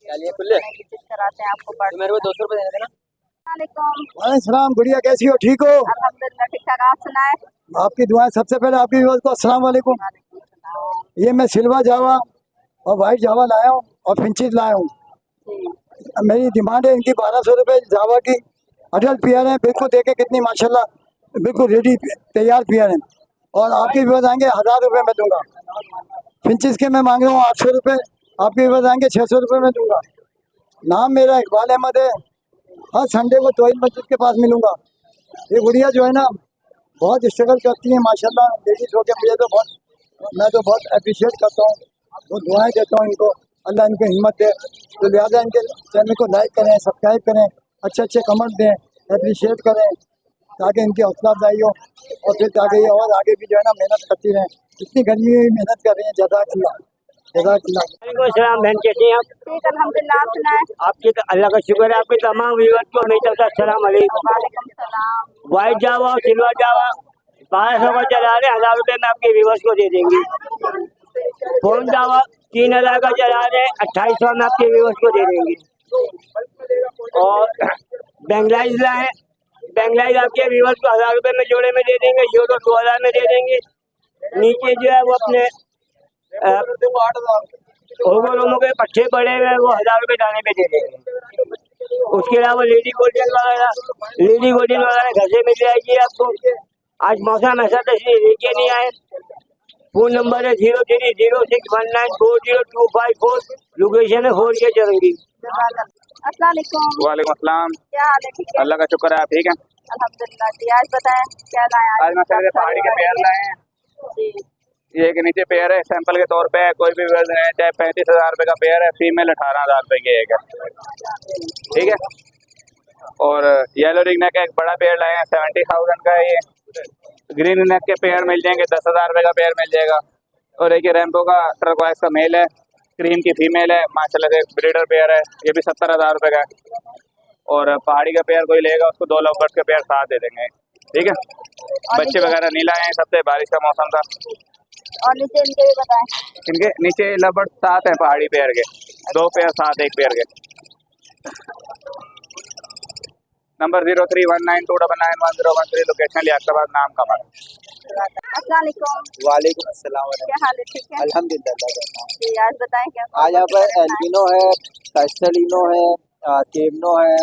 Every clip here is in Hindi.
चलिए खुले विजिट कराते हैं आपको तो मेरे को 200 रुपये देने देना। वालेकुम, बढ़िया, कैसी हो? ठीक हो? अल्हम्दुलिल्लाह ठीक ठाक। आप सुनाए? आपकी दुआएं। सबसे पहले आपकी व्यूअर्स को अस्सलाम वालेकुम। ये मैं सिल्वर जावा और वाइट जावा लाया हूँ और फिंचेस लाया हूँ। मेरी डिमांड है इनकी 1200 रुपये जावा की। अडल्ट पेयर है, बिल्कुल देखे कितनी माशाल्लाह, बिल्कुल रेडी तैयार पेयर है। और आपके व्यूअर्स आएंगे 1000 रुपये में दूंगा। फिंचेस के मैं मांग रहा हूँ 800 रुपये, आपके व्यूअर्स आएंगे 600 रुपये में दूंगा। नाम मेरा इकबाल अहमद है। हर संडे को तोहिद मस्जिद के पास मिलूंगा। ये गुड़िया जो है ना बहुत स्ट्रगल करती है माशाल्लाह, लेडीज हो के मुझे तो मैं तो बहुत अप्रिशिएट करता हूँ, वो दुआएं देता हूँ इनको, अल्लाह इनको हिम्मत दे। तो लिहाजा इनके चैनल को लाइक करें, सब्सक्राइब करें, अच्छे अच्छे कमेंट दें, अप्रिशिएट करें ताकि इनकी हौसला अफजाई हो और फिर ताकि ये और आगे भी जो है ना मेहनत करती रहें। इतनी गर्मी में भी मेहनत कर रही है। जज़ाकल्लाह, जज़ाकल्लाह। वालेकुम बहन, कैसी हैं आप? ठीक अल्हम्दुलिल्लाह। आप सुनाए? आपकी तो अल्लाह का शुक्र है। आपके तमाम व्यूअर्स को मेरी तरफ से अस्सलाम वालेकुम। वालेकुम सलाम। वाइट जावा और सिल्वर जावा 1200 का चला रहे, 1000 रुपये में आपके व्यूअर्स को दे देंगे। फोन जावा 3000 का चला रहे, 2800 में आपके व्यूअर्स को दे देंगे। और बेंगलाइज लाए, बेंगलाइज आपके व्यूअर्स को 1000 रुपये में जोड़े में दे देंगे, यूरो 2000 में दे देंगे। नीचे जो है वो अपने होमो के पट्टे पड़े हुए हैं, वो 1000 रुपये दाने पे दे देंगे। उसके अलावा लेडी गोल्डन वगैरह घर से मिल जाएगी आपको। आज मौसम ऐसा था इसलिए लेके नहीं आए। फोन नंबर है 030619402554। लोकेशन है 4K चरंगी। अस्सलाम वालेकुम। वालेकुम अस्सलाम। क्या हाल है? ठीक है अल्लाह का शुक्र है, आप ठीक हैं? अल्हम्दुलिल्लाह जी। आज बताएं क्या लाए? आज मैं पहले पहाड़ी के पेयर लाए हैं। जी ये के नीचे पेयर है, सैंपल के तौर पे है, कोई भी वर्ड है, चाहे 35,000 रुपये का पेयर है, फीमेल 18,000 रुपये की एक है, ठीक है। और येलो रिंग नेक का एक बड़ा पेयर लाए हैं, 70,000 का है ये। ग्रीन नेक के पेयर मिल जाएंगे, 10,000 रुपये का पेयर मिल जाएगा। और एक रेम्बो का टर्कवाइज का मेल है, क्रीम की फीमेल है, माशाल्लाह से ब्रीडर पेयर है, ये भी 70,000 रुपये का है। और पहाड़ी का पेयर कोई लेगा उसको 2 लवबर्ड्स के पेयर साथ दे देंगे, ठीक है। बच्चे वगैरह नहीं लाए हैं, सबसे बारिश का मौसम था। और नीचे इनके भी बताएं। इनके नीचे लवबर्ड 7 हैं पहाड़ी पेयर के, 2 पेयर 7 एक पेयर के। नंबर 031929910113, लोकेशन लियाकताबाद, नाम कमर। अस्सलाम वालेकुम। वालेकुम अस्सलाम। क्या हाल है? ठीक है अल्हम्दुलिल्लाह। जी। आज बताएं क्या? आज यहाँ पर एल्बिनो है, कैस्टलिनो है, केमनो है,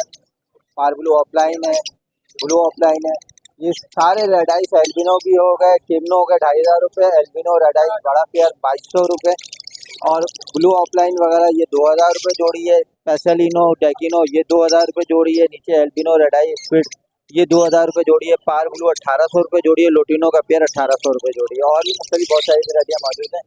पार्बलो ऑफलाइन है, ब्लू ऑफलाइन है। ये सारे रेड आइस एल्बिनो भी हो गए, केमनो हो गए 2500 रुपये, एल्बिनो रेड आइस बड़ा पेयर 2200 रुपये, और ब्लू ऑफलाइन वगैरह ये 2000 रुपये जोड़ी है। कैस्टलिनो डेकिनो ये 2000 रुपये जोड़ी है। नीचे एल्बिनो रेड आइस स्पीड ये 2000 रुपये जोड़ी है। पार ब्लू 1800 रुपये जोड़ी है। लोटिनो का पेयर 1800 रुपये जोड़ी है। और भी मुख्तलिफ बहुत सारी वैरायटियाँ मौजूद हैं।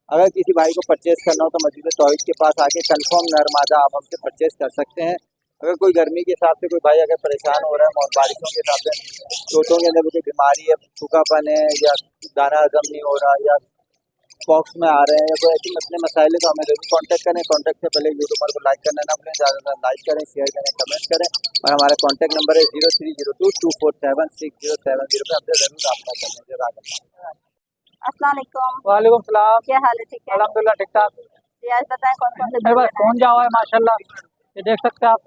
अगर किसी भाई को परचेज़ करना हो तो मस्जिद तौहीद के पास आके कंफर्म नरमादा आप हमसे परचेज़ कर सकते हैं। अगर कोई गर्मी के हिसाब से कोई भाई अगर परेशान हो रहा है और बारिशों के हिसाब से चोटों के अंदर कोई बीमारी है, सूखापन है, या दाना हजम नहीं हो रहा, या बॉक्स में आ रहे हैं, या कोई ऐसे मसले मसाइल है तो हमें जरूर कॉन्टैक्ट करें। कॉन्टैक्ट से पहले यूट्यूबर को लाइक करना ना भूलें, ज़्यादा लाइक करें, शेयर करें, कमेंट करें। और हमारा कॉन्टैक्ट नंबर है 0302247670 पे हमसे ज़रूर रब्ता करें। जज़ाकल्लाह। अस्सलाम वालेकुम। वालेकुम सलाम। क्या हाल है? ठीक है अल्हम्दुलिल्लाह ठीक ठाक। जी। आज बताएं कौन कौन से मेरे पास फोन जावा है माशाल्लाह, ये देख सकते हैं आप।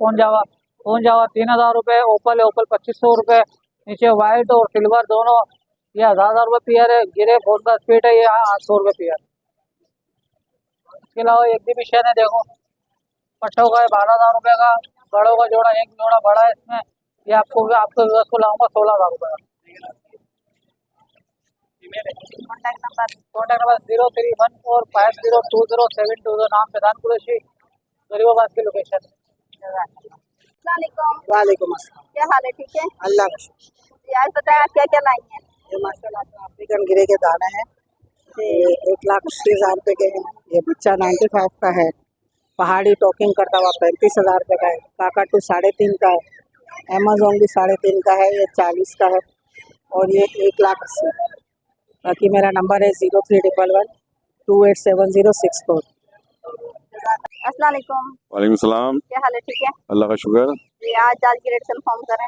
फोन जावा 3000 रुपये, ओपल है, ओपल 2500 रुपये। नीचे वाइट और सिल्वर दोनों ये 1000 रुपये पेयर है। गिरे फोन का स्पीड है, ये 800 रुपये पेयर। इसके अलावा एग्जीबिशन है, देखो पट्टों का है 12,000 रुपये का। बड़ों का जोड़ा, एक जोड़ा बड़ा है इसमें, ये आपको को लाऊंगा 16,000 रुपये का। Contact number? कॉन्टैक्ट नंबर 0314502072, नाम प्रधान कुरैशी, गरीबाबाद की लोकेशन। अस्सलाम वालेकुम। वालेकुम अस्सलाम। क्या हाल है? ठीक है अल्लाह का शुक्र। जी। आज बताएं आप क्या क्या लाई हैं? ये माशाल्लाह अफ्रीकन गिरे के दाने हैं, ये 1,80,000 रुपये के हैं। ये बच्चा 95 का है। पहाड़ी टॉकिंग करता हुआ 35,000 रुपये का है। काकाटू 3.5 का है। अमेजोन भी 3.5 का है, ये 40 का है। और ये 1,80,000। बाकी मेरा नंबर है 0311287064। अस्सलाम वालेकुम। वालेकुम सलाम। क्या हाल है? ठीक है अल्लाह का शुक्र। जी। आज की रेट कंफर्म करें।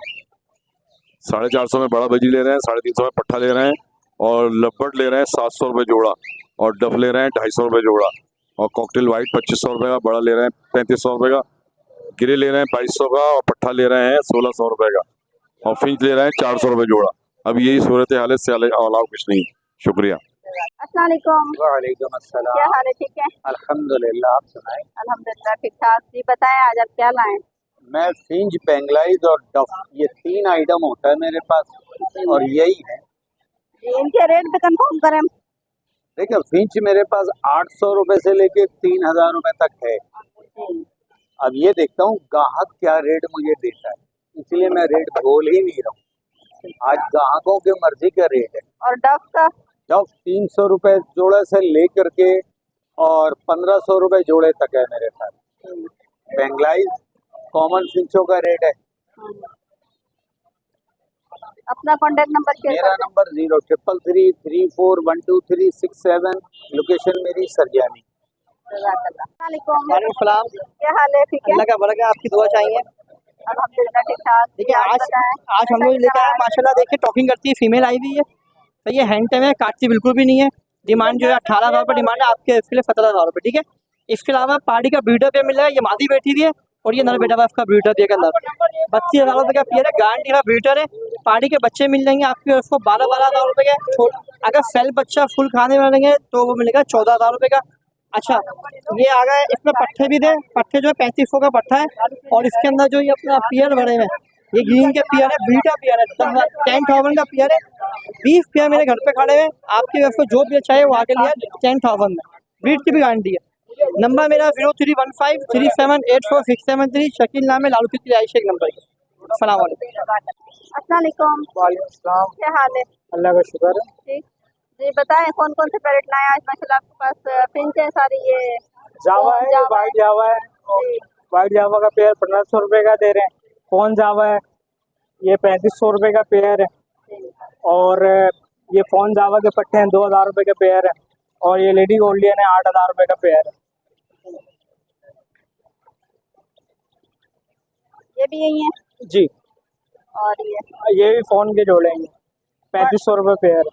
450 में बड़ा बजी ले रहे हैं, 350 में पट्ठा ले रहे हैं, और लब्बट ले रहे हैं 700 रुपये जोड़ा, और डफ ले रहे हैं 250 रुपये जोड़ा, और कॉकटेल वाइट 2500 रुपये का, बड़ा ले रहे हैं 3500 रुपये का, गिरे ले रहे हैं 2200 का, और पट्ठा ले रहे हैं 1600 रुपये का, और फिंच ले रहे हैं 400 रुपये जोड़ा। अब यही सूरत हाल से अलावा कुछ नहीं। शुक्रिया। अस्सलाम वालेकुम। वालेकुम अस्सलाम। क्या हाल है? ठीक है, अल्हम्दुलिल्लाह, आप सुनाएं। अल्हम्दुलिल्लाह ठीक ठाक। जी बताएं आज आप क्या लाएं? मैं फिंच, बेंगलाइज और डफ, ये 3 आइटम होता है मेरे पास और यही है। जी इनके रेट पे कंफर्म करें। देखिए, फिंच मेरे पास 800 रुपये से लेके 3000 रुपये तक है। जी अब ये देखता हूँ ग्राहक क्या रेट मुझे देता है, इसलिए मैं रेट बोल ही नहीं रहा हूँ। आज ग्राहकों की मर्जी का रेट है। और डफ का? डफ 300 रुपये जोड़े से लेकर के और 1500 रुपये जोड़े तक है मेरे पास। बेंगलाइज कॉमन फिंचों का रेट है। अपना कॉन्टेक्ट नंबर शेयर मेरा कर दें। नंबर 0333412367, लोकेशन मेरी सरजानी। जज़ाकल्लाह। अस्सलाम वालेकुम। वालेकुम सलाम। क्या हाल है? ठीक है, अल्लाह का बरकत, आपकी दुआ चाहिए। अल्हम्दुलिल्लाह ठीक ठाक। देखिए आज आज बताएं। आज हम लोग लेकर आए माशाल्लाह। देखिए टॉकिंग करती है, फीमेल आई हुई है। तो ये हैंड टाइम है, काटती बिल्कुल भी नहीं है। डिमांड जो है 18,000 रुपये डिमांड है, आपके इसके लिए 17,000 रुपये। ठीक है, इसके अलावा पार्टी का ब्रीडर पे मिल जाएगा। ये मादी बैठी हुई है और ये नर बेटा हुआ इसका ब्रीडर दिया अंदर 32,000 रुपये का पेयर है, गारंटी का ब्रीडर है। पार्टी के बच्चे मिल जाएंगे आपके उसको 12,000 रुपये के। अगर सेल बच्चा फुल खाने वाले तो वो मिलेगा 14,000 रुपये का। अच्छा, ये आ गए, इसमें पट्टे भी दे। पट्टे जो है 3500 का पट्टा है और इसके अंदर जो ये अपना पियर भरे हैं, ये ग्रीन के पियर है, बीटा पियर है, 10,000 का पियर है। 20 पियर मेरे घर पे खड़े हैं, आपके व्यवस्था जो भी चाहिए वो आके लिया 10,000 में। ब्रीड की भी गारंटी है। नंबर मेरा 0315378467 शकील नाम है, लालू की आयशा एक नंबर है। अस्सलाम वालेकुम। अस्सलाम वालेकुम। वालेकुम। क्या हाल है? अल्लाह का शुक्र है। ठीक। जी बताएं कौन कौन से पैरेट लाए आज? माशाल्लाह आपके पास फिंच है सारी। ये जावा है, जावा वाइट जावा है। जी वाइट जावा का पेयर 1500 रुपये का दे रहे हैं। फोन जावा है, ये 3500 रुपये का पेयर है। और ये फोन जावा के पट्टे हैं 2000 रुपये के पेयर है। और ये लेडी गोल्डियन है 8000 रुपये का पेयर है। ये भी यही है। जी, और ये भी फोन के जोड़े हैं, 3500 रुपये पेयर है।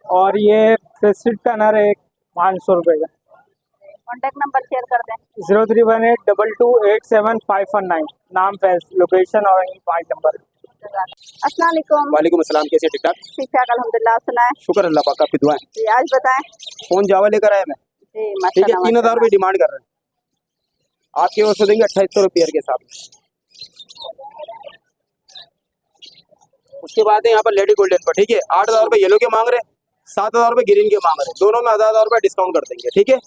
और ये फेसिट का नर है 500 रुपये का। कॉन्टेक्ट नंबर शेयर कर दें। 031822875519, नाम फैज, लोकेशन और 5 नंबर। अस्सलाम वालेकुम। वालेकुम अस्सलाम। कैसे? ठीक ठाक, ठीक ठाक अल्हम्दुलिल्लाह। सुनाए शुक्र अल्लाह पाक, आपकी दुआएं। जी आज बताएं। फोन जावा लेकर आया मैं। जी ठीक है, माशाल्लाह 3000 रुपये डिमांड कर रहे हैं, आपके ओर से देंगे 2800 रुपये पेयर के साथ। उसके बाद है यहाँ पर लेडी गोल्डन पर, ठीक है, 8000 रुपये येलो के मांग रहे हैं, 7000 रुपये ग्रीन के मांग रहे हैं। दोनों में 1000 रुपये डिस्काउंट कर देंगे। ठीक है,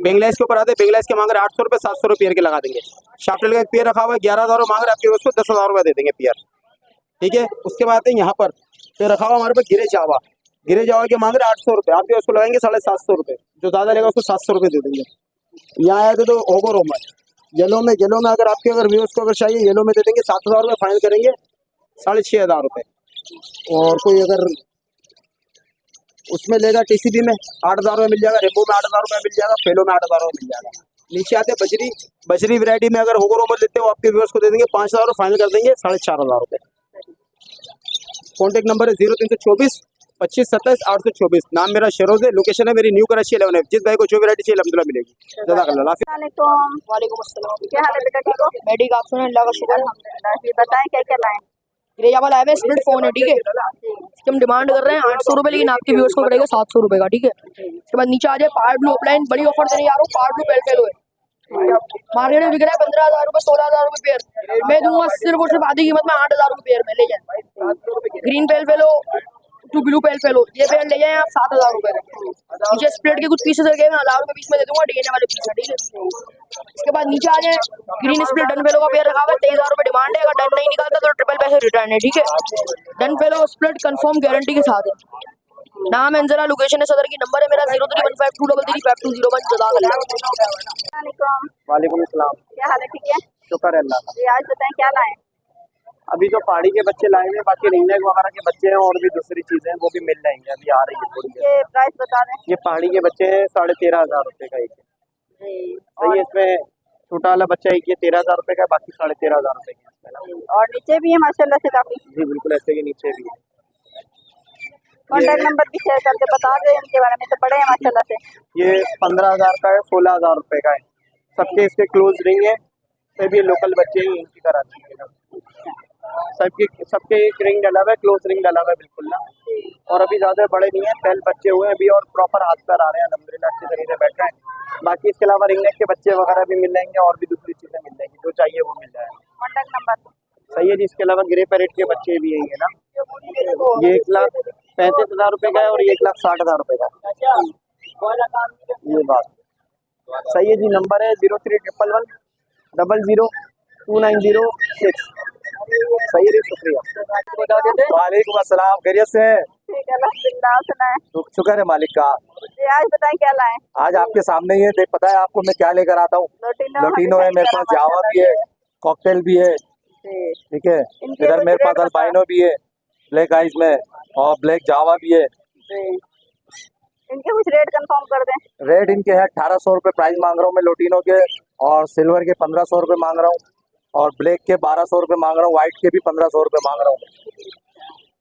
बेंगलाइज के ऊपर आते हैं, बेंगलाइज के मांग रहे 800 रुपये, 700 रुपये पेयर के लगा देंगे। शार्टेल का एक पेयर रखा हुआ है 11,000 रुपये मांग रहे हैं, आपके उसको 10,000 रुपये दे देंगे पेयर। ठीक है, उसके बाद है यहाँ पर पेयर रखा हुआ हमारे पास गिरे जावा। गिरे जावा के मांग रहे 800 रुपये, आपके उसको लगाएंगे 750 रुपये। जो ज़्यादा लेगा उसको 700 रुपये दे देंगे। यहाँ आए थे तो ओवर रोमन येलो में अगर आपके व्यूअर्स को अगर चाहिए येलो में दे देंगे 7,000 रुपये फाइनल करेंगे, 6,500 रुपये। और कोई अगर उसमें लेगा टीसीबी में 8,000 रुपये मिल जाएगा, रेम्बो में 8,000 रुपये मिल जाएगा, फेलो में 8,000 रुपये मिल जाएगा। नीचे आते बजरी वैरायटी में अगर होगो रोमन लेते हो आपके व्यूअर्स को दे देंगे 5,000 रुपये फाइनल कर देंगे, 4,500 रुपये। कॉन्टेक्ट नंबर है 0324 25 27 824। नाम मेरा शरोज है, लोकेशन है मेरी न्यू कराची 11 है। जिस भाई को जो वैरायटी चाहिए अल्हम्दुलिल्लाह मिलेगी। जज़ाकल्लाह। वालेकुम। वालेकुम अस्सलाम। क्या हाल है बेटा? ठीक हो? मैं ठीक, आप सुने? अल्लाह का शुक्र। अल्हम्दुलिल्लाह। जी बताएं क्या क्या लाए? गिरे जावा लाए हुए स्प्लिट फोन है। ठीक है, इसकी हम डिमांड कर रहे हैं 800 रुपये, लेकिन आपके व्यूअर्स को पड़ेगा 700 रुपये का। ठीक है, इसके बाद नीचे आ जाए पार ब्लू ऑफलाइन, बड़ी ऑफर देने जा रहा हूँ। पार ब्लू पेल है, मार्केट में बिक रहा है 15,000 रुपये, 16,000 रुपये पेयर। मैं दूंगा सिर्फ और सिर्फ आधी कीमत में 8,000 रुपये पेयर में ले जाए। ग्रीन पेल हो टू ब्लू पेल हो, ये पेयर ले जाए आप 7,000 रुपये में। नीचे स्प्लिट के कुछ पीसेस रखे मैं 1,000 रुपये पीस में दे दूंगा, डीएनए वाले पीस है। ठीक है, इसके बाद नीचे आ जाए ग्रीन स्प्लिट डन फेलो का पेयर रखा हुआ है, 23,000 रुपये डिमांड है। अगर डन नहीं निकालता तो ट्रिपल पैसे रिटर्न है। ठीक है, done fellow split confirm guarantee के साथ है। नाम है अंजरा, लोकेशन है सदर की। नंबर है मेरा 0315233520 जज़ाकल्लाह। वालेकुम अस्सलाम। क्या हाल है? ठीक है, शुक्र है अल्लाह का। जी आज बताएं क्या लाए? अभी तो पहाड़ी के बच्चे लाए हुए हैं, बाकी रिंगनेक वगैरह के बच्चे हैं और भी दूसरी चीजें हैं वो भी मिल जाएंगे, अभी आ रही है थोड़ी देर। ये प्राइस बता दें। ये पहाड़ी के बच्चे 13,500 रुपये का एक है। जी सही है, इसमें छोटा वाला बच्चा एक ये 13,000 रुपये का, बाकी 13,500 रुपये का। और नीचे भी है माशाल्लाह से काफी। जी बिल्कुल, ऐसे के नीचे भी है। कॉन्टैक्ट नंबर भी शेयर करके बता दें इनके बारे में, तो बड़े हैं माशाल्लाह से। ये 15,000 का है, 16,000 रुपए का है। सबके इसके क्लोज रिंग है, सभी लोकल बच्चे ही इनकी कराची के। सबके एक रिंग डला हुआ है, क्लोज रिंग डला हुआ है बिल्कुल ना। और अभी ज्यादा बड़े नहीं है, 10 बच्चे हुए हैं अभी और प्रॉपर हाथ पर आ रहे हैं अल्हम्दुलिल्लाह, अच्छे तरीके से बैठ रहे हैं। बाकी इसके अलावा रिंग नेक के बच्चे वगैरह भी मिल जाएंगे और भी दूसरी चीजें मिल जाएंगी, जो चाहिए वो मिल जाएगा। कॉन्टैक्ट नंबर सही है जी। इसके अलावा ग्रे पैरेट के बच्चे भी यही है ना। ये 1,35,000 रुपए का है और ये 1,60,000 रुपए का है। ये बात सही है जी। नंबर है 0311100290 सही है जी, शुक्रिया। वालेकुम अस्सलाम, खैरियत से हैं? ठीक है, अल्हम्दुलिल्लाह। सुना है शुक्र है मालिक का। जी। आज बताएं क्या लाए? आज आपके सामने ही है, देख पता है आपको मैं क्या लेकर आता हूँ। लोटिनो है मेरे पास, जावा भी है, कॉकटेल भी है, ठीक है। इधर मेरे पास अल्बाइनो भी है ब्लैक आइज में, और ब्लैक जावा भी है। इनके कुछ रेट कंफर्म कर दें। रेट इनके है 1,800 रुपये प्राइस मांग रहा हूँ मैं लोटिनो के, और सिल्वर के 1,500 रुपये मांग रहा हूँ, और ब्लैक के 1,200 रुपये मांग रहा हूँ, व्हाइट के भी 1,500 रुपये मांग रहा हूँ,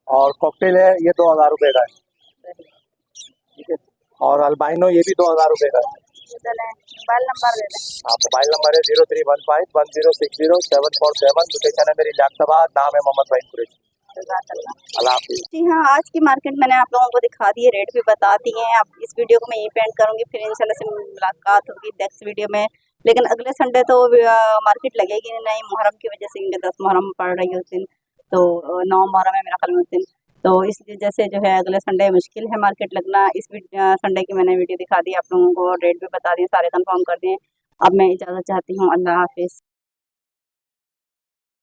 और कॉकटेल है ये 2,000 रुपये का है, ठीक है। और अल्बाइनो ये भी 2,000 रुपये का है। मोबाइल नंबर दे दें। हाँ, मोबाइल नंबर है 031510607447। लोकेशन है मेरी लाखताबाद, नाम है मोहम्मद भाई कुरैशी। अल्लाह हाफिज़। जी हाँ, आज की मार्केट मैंने आप लोगों को दिखा दी है, रेट भी बता दिए हैं। अब इस वीडियो को मैं यहीं पे एंड करूँगी, फिर इंशाल्लाह से मुलाकात होगी नेक्स्ट वीडियो में। लेकिन अगले संडे तो मार्केट लगेगी नहीं, मुहर्रम की वजह से, इनके 10 मुहर्रम पड़ रही है उस दिन, तो 9 मुहर्रम है मेरा ख्याल में उस दिन, तो इस वजह से जो है अगले संडे मुश्किल है मार्केट लगना। इस संडे की मैंने वीडियो दिखा दी आप लोगों को, रेट भी बता दिए, सारे कंफर्म कर दिए। अब मैं इजाज़त चाहती हूँ, अल्लाह हाफिज़।